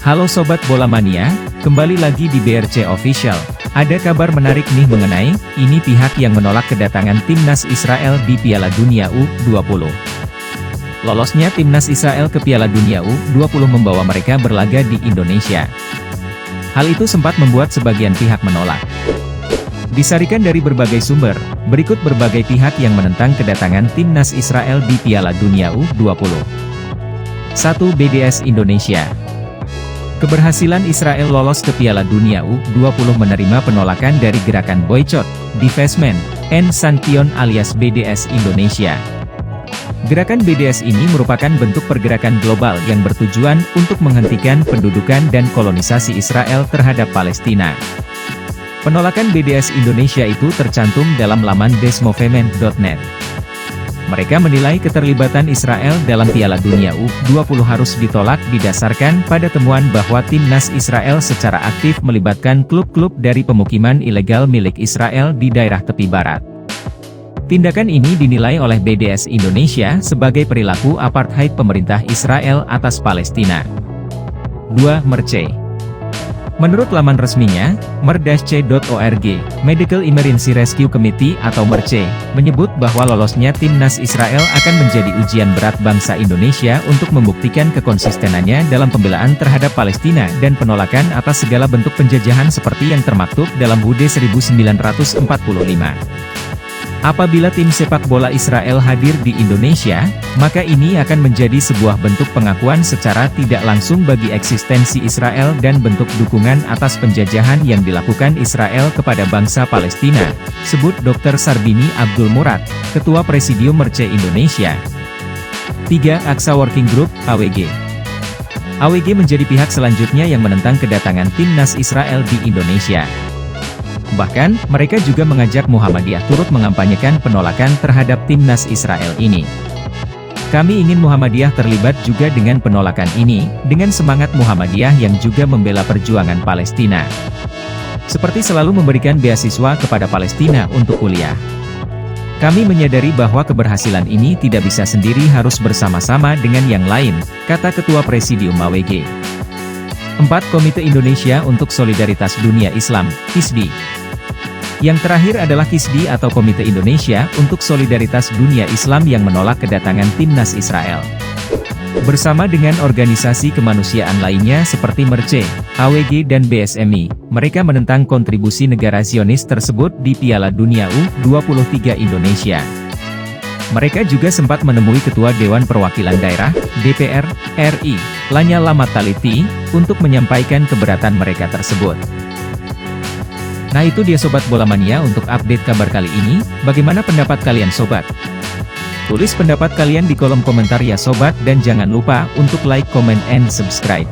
Halo Sobat Bola Mania, kembali lagi di BRC Official. Ada kabar menarik nih mengenai, ini pihak yang menolak kedatangan Timnas Israel di Piala Dunia U20. Lolosnya Timnas Israel ke Piala Dunia U20 membawa mereka berlaga di Indonesia. Hal itu sempat membuat sebagian pihak menolak. Disarikan dari berbagai sumber, berikut berbagai pihak yang menentang kedatangan Timnas Israel di Piala Dunia U20. 1. BDS Indonesia. Keberhasilan Israel lolos ke Piala Dunia U20 menerima penolakan dari gerakan boycott, divestment, and sanction alias BDS Indonesia. Gerakan BDS ini merupakan bentuk pergerakan global yang bertujuan untuk menghentikan pendudukan dan kolonisasi Israel terhadap Palestina. Penolakan BDS Indonesia itu tercantum dalam laman desmovement.net. Mereka menilai keterlibatan Israel dalam Piala Dunia U20 harus ditolak didasarkan pada temuan bahwa Timnas Israel secara aktif melibatkan klub-klub dari pemukiman ilegal milik Israel di daerah tepi barat. Tindakan ini dinilai oleh BDS Indonesia sebagai perilaku apartheid pemerintah Israel atas Palestina. 2. Merce. Menurut laman resminya, mer-c.org, Medical Emergency Rescue Committee atau MERC, menyebut bahwa lolosnya Timnas Israel akan menjadi ujian berat bangsa Indonesia untuk membuktikan kekonsistenannya dalam pembelaan terhadap Palestina dan penolakan atas segala bentuk penjajahan seperti yang termaktub dalam UUD 1945. Apabila tim sepak bola Israel hadir di Indonesia, maka ini akan menjadi sebuah bentuk pengakuan secara tidak langsung bagi eksistensi Israel dan bentuk dukungan atas penjajahan yang dilakukan Israel kepada bangsa Palestina, sebut Dr. Sarbini Abdul Murad, Ketua Presidium MERC Indonesia. 3. Aqsa Working Group, AWG. AWG menjadi pihak selanjutnya yang menentang kedatangan Timnas Israel di Indonesia. Bahkan, mereka juga mengajak Muhammadiyah turut mengampanyekan penolakan terhadap Timnas Israel ini. Kami ingin Muhammadiyah terlibat juga dengan penolakan ini, dengan semangat Muhammadiyah yang juga membela perjuangan Palestina. Seperti selalu memberikan beasiswa kepada Palestina untuk kuliah. Kami menyadari bahwa keberhasilan ini tidak bisa sendiri harus bersama-sama dengan yang lain, kata Ketua Presidium AWG. 4. Komite Indonesia untuk Solidaritas Dunia Islam, KISDI. Yang terakhir adalah KISDI atau Komite Indonesia untuk Solidaritas Dunia Islam yang menolak kedatangan Timnas Israel. Bersama dengan organisasi kemanusiaan lainnya seperti MERC, AWG dan BSMI, mereka menentang kontribusi negara Zionis tersebut di Piala Dunia U23 Indonesia. Mereka juga sempat menemui Ketua Dewan Perwakilan Daerah, DPR, RI, Lanyala Mataliti, untuk menyampaikan keberatan mereka tersebut. Nah itu dia Sobat Bola Mania untuk update kabar kali ini, bagaimana pendapat kalian Sobat? Tulis pendapat kalian di kolom komentar ya Sobat dan jangan lupa untuk like, comment, and subscribe.